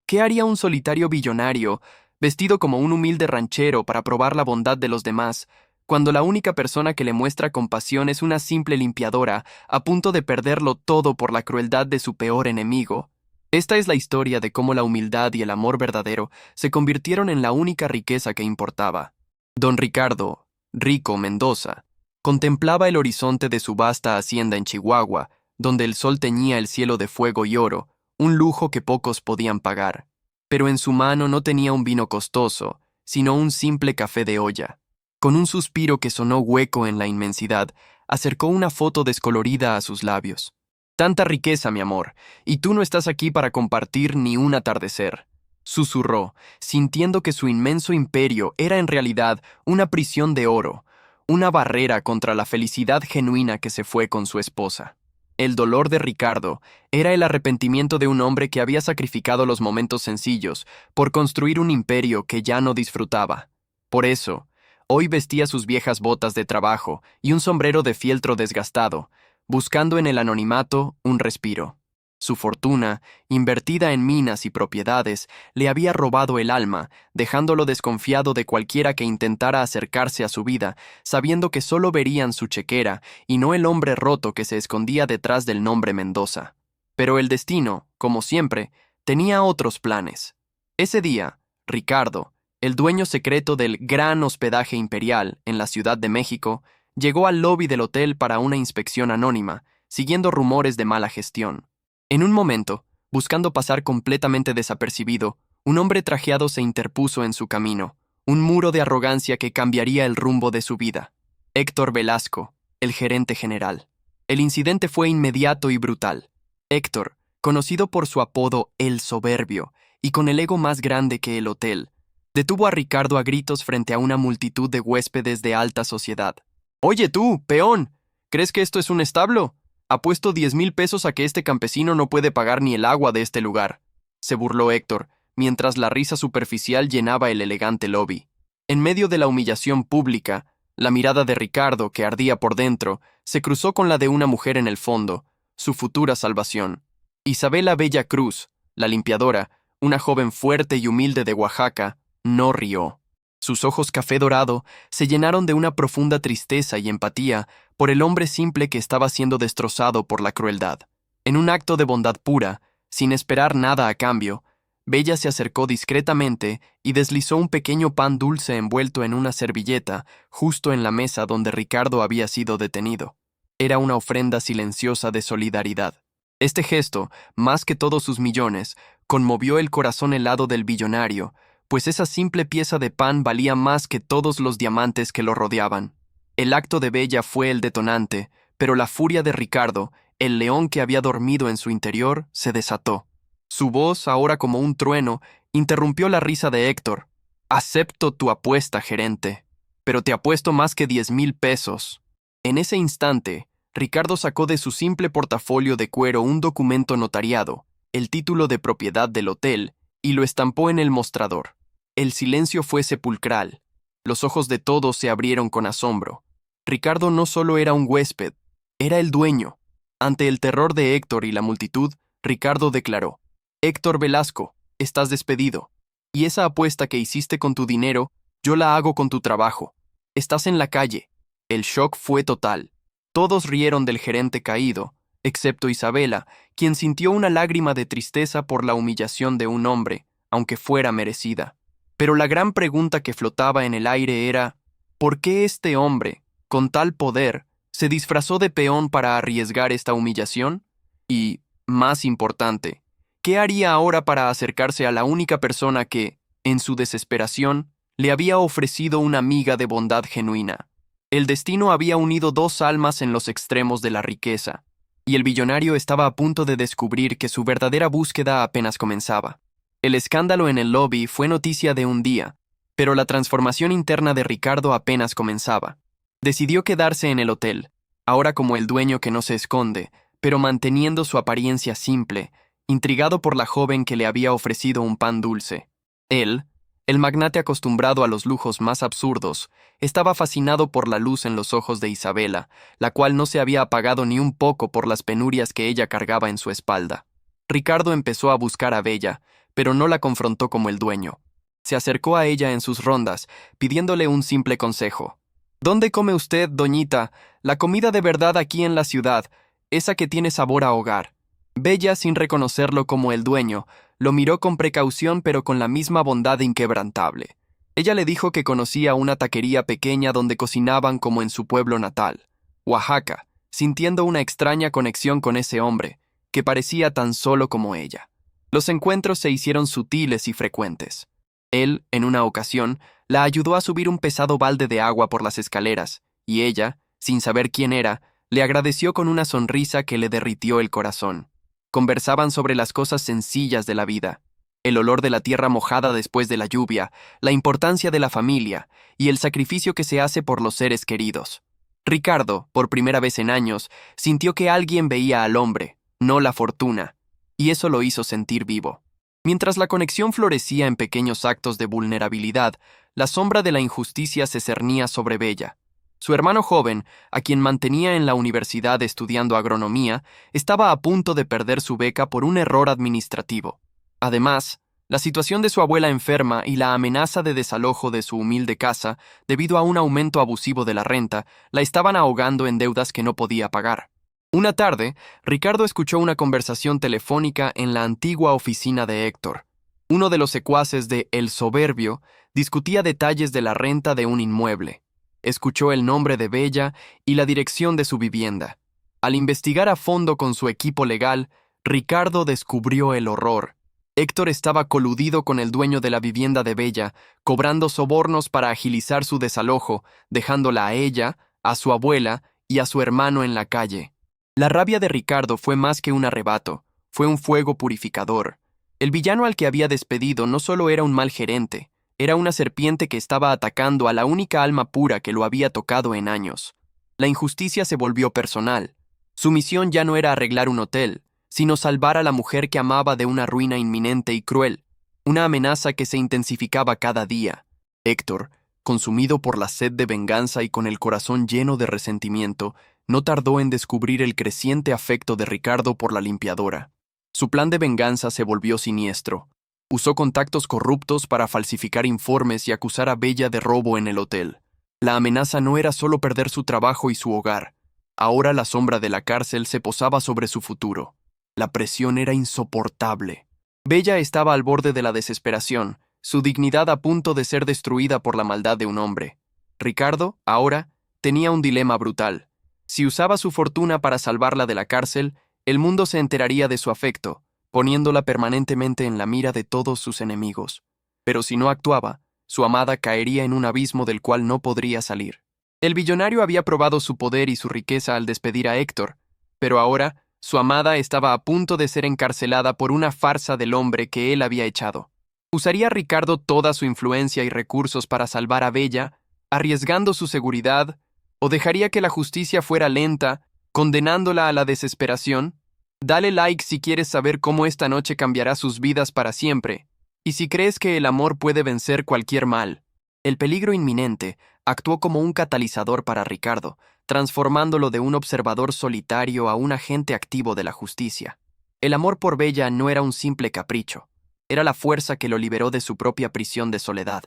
¿Qué haría un solitario billonario, vestido como un humilde ranchero para probar la bondad de los demás, cuando la única persona que le muestra compasión es una simple limpiadora, a punto de perderlo todo por la crueldad de su peor enemigo? Esta es la historia de cómo la humildad y el amor verdadero se convirtieron en la única riqueza que importaba. Don Ricardo, Rico Mendoza, contemplaba el horizonte de su vasta hacienda en Chihuahua, donde el sol teñía el cielo de fuego y oro, un lujo que pocos podían pagar. Pero en su mano no tenía un vino costoso, sino un simple café de olla. Con un suspiro que sonó hueco en la inmensidad, acercó una foto descolorida a sus labios. Tanta riqueza, mi amor, y tú no estás aquí para compartir ni un atardecer, susurró, sintiendo que su inmenso imperio era en realidad una prisión de oro, una barrera contra la felicidad genuina que se fue con su esposa. El dolor de Ricardo era el arrepentimiento de un hombre que había sacrificado los momentos sencillos por construir un imperio que ya no disfrutaba. Por eso, hoy vestía sus viejas botas de trabajo y un sombrero de fieltro desgastado, buscando en el anonimato un respiro. Su fortuna, invertida en minas y propiedades, le había robado el alma, dejándolo desconfiado de cualquiera que intentara acercarse a su vida, sabiendo que solo verían su chequera y no el hombre roto que se escondía detrás del nombre Mendoza. Pero el destino, como siempre, tenía otros planes. Ese día, Ricardo, el dueño secreto del Gran Hospedaje Imperial en la Ciudad de México, llegó al lobby del hotel para una inspección anónima, siguiendo rumores de mala gestión. En un momento, buscando pasar completamente desapercibido, un hombre trajeado se interpuso en su camino, un muro de arrogancia que cambiaría el rumbo de su vida. Héctor Velasco, el gerente general. El incidente fue inmediato y brutal. Héctor, conocido por su apodo El Soberbio y con el ego más grande que el hotel, detuvo a Ricardo a gritos frente a una multitud de huéspedes de alta sociedad. «Oye tú, peón, ¿crees que esto es un establo? Apuesto 10,000 pesos a que este campesino no puede pagar ni el agua de este lugar», se burló Héctor, mientras la risa superficial llenaba el elegante lobby. En medio de la humillación pública, la mirada de Ricardo, que ardía por dentro, se cruzó con la de una mujer en el fondo, su futura salvación. Isabela Bella Cruz, la limpiadora, una joven fuerte y humilde de Oaxaca, no rió. Sus ojos café dorado se llenaron de una profunda tristeza y empatía por el hombre simple que estaba siendo destrozado por la crueldad. En un acto de bondad pura, sin esperar nada a cambio, Bella se acercó discretamente y deslizó un pequeño pan dulce envuelto en una servilleta justo en la mesa donde Ricardo había sido detenido. Era una ofrenda silenciosa de solidaridad. Este gesto, más que todos sus millones, conmovió el corazón helado del billonario, pues esa simple pieza de pan valía más que todos los diamantes que lo rodeaban. El acto de Bella fue el detonante, pero la furia de Ricardo, el león que había dormido en su interior, se desató. Su voz, ahora como un trueno, interrumpió la risa de Héctor. «Acepto tu apuesta, gerente, pero te apuesto más que 10,000 pesos». En ese instante, Ricardo sacó de su simple portafolio de cuero un documento notariado, el título de propiedad del hotel, y lo estampó en el mostrador. El silencio fue sepulcral. Los ojos de todos se abrieron con asombro. Ricardo no solo era un huésped, era el dueño. Ante el terror de Héctor y la multitud, Ricardo declaró: «Héctor Velasco, estás despedido. Y esa apuesta que hiciste con tu dinero, yo la hago con tu trabajo. Estás en la calle». El shock fue total. Todos rieron del gerente caído, excepto Isabela, quien sintió una lágrima de tristeza por la humillación de un hombre, aunque fuera merecida. Pero la gran pregunta que flotaba en el aire era: ¿por qué este hombre, con tal poder, se disfrazó de peón para arriesgar esta humillación? Y, más importante, ¿qué haría ahora para acercarse a la única persona que, en su desesperación, le había ofrecido una miga de bondad genuina? El destino había unido dos almas en los extremos de la riqueza, y el billonario estaba a punto de descubrir que su verdadera búsqueda apenas comenzaba. El escándalo en el lobby fue noticia de un día, pero la transformación interna de Ricardo apenas comenzaba. Decidió quedarse en el hotel, ahora como el dueño que no se esconde, pero manteniendo su apariencia simple, intrigado por la joven que le había ofrecido un pan dulce. Él, el magnate acostumbrado a los lujos más absurdos, estaba fascinado por la luz en los ojos de Isabela, la cual no se había apagado ni un poco por las penurias que ella cargaba en su espalda. Ricardo empezó a buscar a Bella, pero no la confrontó como el dueño. Se acercó a ella en sus rondas, pidiéndole un simple consejo. «¿Dónde come usted, doñita? La comida de verdad aquí en la ciudad, esa que tiene sabor a hogar». Bella, sin reconocerlo como el dueño, lo miró con precaución pero con la misma bondad inquebrantable. Ella le dijo que conocía una taquería pequeña donde cocinaban como en su pueblo natal, Oaxaca, sintiendo una extraña conexión con ese hombre, que parecía tan solo como ella. Los encuentros se hicieron sutiles y frecuentes. Él, en una ocasión, la ayudó a subir un pesado balde de agua por las escaleras, y ella, sin saber quién era, le agradeció con una sonrisa que le derritió el corazón. Conversaban sobre las cosas sencillas de la vida, el olor de la tierra mojada después de la lluvia, la importancia de la familia y el sacrificio que se hace por los seres queridos. Ricardo, por primera vez en años, sintió que alguien veía al hombre, no la fortuna, y eso lo hizo sentir vivo. Mientras la conexión florecía en pequeños actos de vulnerabilidad, la sombra de la injusticia se cernía sobre Bella. Su hermano joven, a quien mantenía en la universidad estudiando agronomía, estaba a punto de perder su beca por un error administrativo. Además, la situación de su abuela enferma y la amenaza de desalojo de su humilde casa, debido a un aumento abusivo de la renta, la estaban ahogando en deudas que no podía pagar. Una tarde, Ricardo escuchó una conversación telefónica en la antigua oficina de Héctor. Uno de los secuaces de El Soberbio discutía detalles de la renta de un inmueble. Escuchó el nombre de Bella y la dirección de su vivienda. Al investigar a fondo con su equipo legal, Ricardo descubrió el horror. Héctor estaba coludido con el dueño de la vivienda de Bella, cobrando sobornos para agilizar su desalojo, dejándola a ella, a su abuela y a su hermano en la calle. La rabia de Ricardo fue más que un arrebato, fue un fuego purificador. El villano al que había despedido no solo era un mal gerente, era una serpiente que estaba atacando a la única alma pura que lo había tocado en años. La injusticia se volvió personal. Su misión ya no era arreglar un hotel, sino salvar a la mujer que amaba de una ruina inminente y cruel, una amenaza que se intensificaba cada día. Héctor, consumido por la sed de venganza y con el corazón lleno de resentimiento, no tardó en descubrir el creciente afecto de Ricardo por la limpiadora. Su plan de venganza se volvió siniestro. Usó contactos corruptos para falsificar informes y acusar a Bella de robo en el hotel. La amenaza no era solo perder su trabajo y su hogar. Ahora la sombra de la cárcel se posaba sobre su futuro. La presión era insoportable. Bella estaba al borde de la desesperación, su dignidad a punto de ser destruida por la maldad de un hombre. Ricardo, ahora, tenía un dilema brutal. Si usaba su fortuna para salvarla de la cárcel, el mundo se enteraría de su afecto, poniéndola permanentemente en la mira de todos sus enemigos. Pero si no actuaba, su amada caería en un abismo del cual no podría salir. El billonario había probado su poder y su riqueza al despedir a Héctor, pero ahora su amada estaba a punto de ser encarcelada por una farsa del hombre que él había echado. ¿Usaría Ricardo toda su influencia y recursos para salvar a Bella, arriesgando su seguridad, o dejaría que la justicia fuera lenta, condenándola a la desesperación? Dale like si quieres saber cómo esta noche cambiará sus vidas para siempre, y si crees que el amor puede vencer cualquier mal. El peligro inminente actuó como un catalizador para Ricardo, transformándolo de un observador solitario a un agente activo de la justicia. El amor por Bella no era un simple capricho, era la fuerza que lo liberó de su propia prisión de soledad.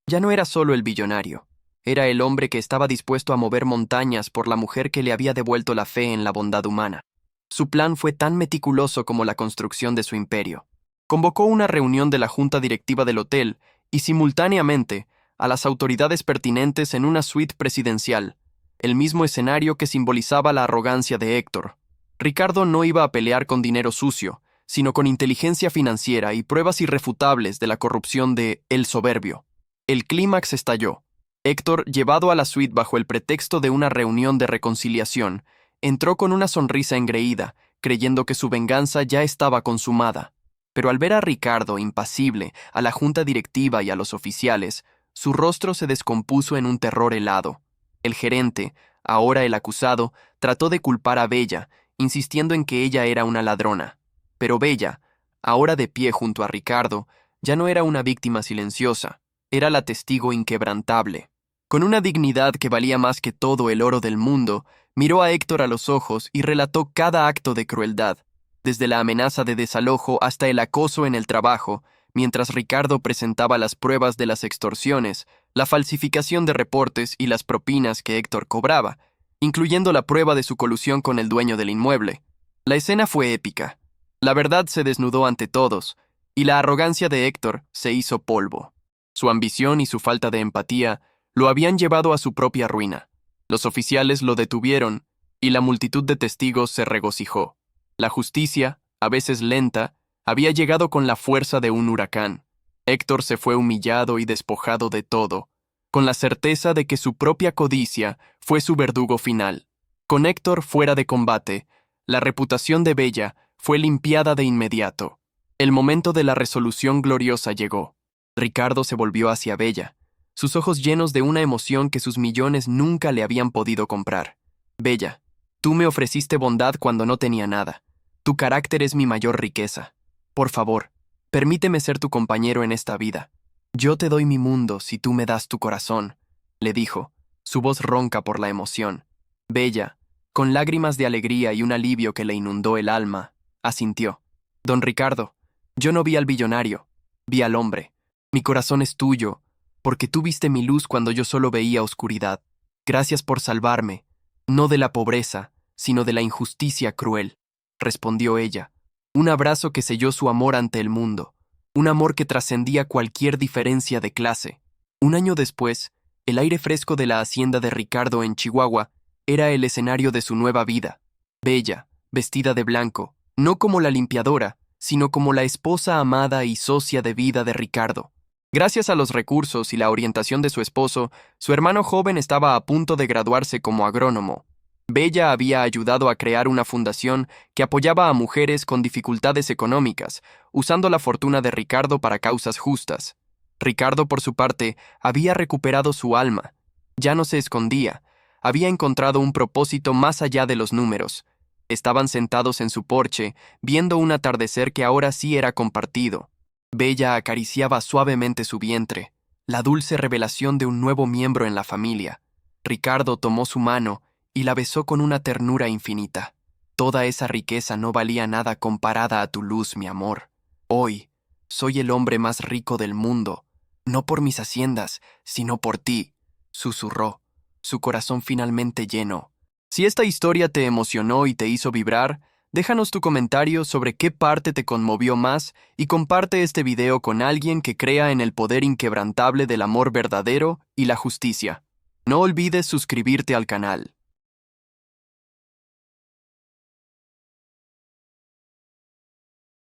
Ya no era solo el billonario, era el hombre que estaba dispuesto a mover montañas por la mujer que le había devuelto la fe en la bondad humana. Su plan fue tan meticuloso como la construcción de su imperio. Convocó una reunión de la junta directiva del hotel y, simultáneamente, a las autoridades pertinentes en una suite presidencial, el mismo escenario que simbolizaba la arrogancia de Héctor. Ricardo no iba a pelear con dinero sucio, sino con inteligencia financiera y pruebas irrefutables de la corrupción de El Soberbio. El clímax estalló. Héctor, llevado a la suite bajo el pretexto de una reunión de reconciliación, entró con una sonrisa engreída, creyendo que su venganza ya estaba consumada. Pero al ver a Ricardo impasible, a la junta directiva y a los oficiales, su rostro se descompuso en un terror helado. El gerente, ahora el acusado, trató de culpar a Bella, insistiendo en que ella era una ladrona. Pero Bella, ahora de pie junto a Ricardo, ya no era una víctima silenciosa, era la testigo inquebrantable. Con una dignidad que valía más que todo el oro del mundo, miró a Héctor a los ojos y relató cada acto de crueldad, desde la amenaza de desalojo hasta el acoso en el trabajo, mientras Ricardo presentaba las pruebas de las extorsiones, la falsificación de reportes y las propinas que Héctor cobraba, incluyendo la prueba de su colusión con el dueño del inmueble. La escena fue épica. La verdad se desnudó ante todos, y la arrogancia de Héctor se hizo polvo. Su ambición y su falta de empatía lo habían llevado a su propia ruina. Los oficiales lo detuvieron, y la multitud de testigos se regocijó. La justicia, a veces lenta, había llegado con la fuerza de un huracán. Héctor se fue humillado y despojado de todo, con la certeza de que su propia codicia fue su verdugo final. Con Héctor fuera de combate, la reputación de Bella fue limpiada de inmediato. El momento de la resolución gloriosa llegó. Ricardo se volvió hacia Bella, sus ojos llenos de una emoción que sus millones nunca le habían podido comprar. Bella, tú me ofreciste bondad cuando no tenía nada. Tu carácter es mi mayor riqueza. Por favor, permíteme ser tu compañero en esta vida. Yo te doy mi mundo si tú me das tu corazón, le dijo, su voz ronca por la emoción. Bella, con lágrimas de alegría y un alivio que le inundó el alma, asintió. Don Ricardo, yo no vi al billonario, vi al hombre. Mi corazón es tuyo, porque tú viste mi luz cuando yo solo veía oscuridad. Gracias por salvarme, no de la pobreza, sino de la injusticia cruel, respondió ella. Un abrazo que selló su amor ante el mundo, un amor que trascendía cualquier diferencia de clase. Un año después, el aire fresco de la hacienda de Ricardo en Chihuahua era el escenario de su nueva vida. Bella, vestida de blanco, no como la limpiadora, sino como la esposa amada y socia de vida de Ricardo. Gracias a los recursos y la orientación de su esposo, su hermano joven estaba a punto de graduarse como agrónomo. Bella había ayudado a crear una fundación que apoyaba a mujeres con dificultades económicas, usando la fortuna de Ricardo para causas justas. Ricardo, por su parte, había recuperado su alma. Ya no se escondía. Había encontrado un propósito más allá de los números. Estaban sentados en su porche, viendo un atardecer que ahora sí era compartido. Bella acariciaba suavemente su vientre, la dulce revelación de un nuevo miembro en la familia. Ricardo tomó su mano y la besó con una ternura infinita. Toda esa riqueza no valía nada comparada a tu luz, mi amor. Hoy, soy el hombre más rico del mundo, no por mis haciendas, sino por ti, susurró, su corazón finalmente lleno. Si esta historia te emocionó y te hizo vibrar, déjanos tu comentario sobre qué parte te conmovió más y comparte este video con alguien que crea en el poder inquebrantable del amor verdadero y la justicia. No olvides suscribirte al canal.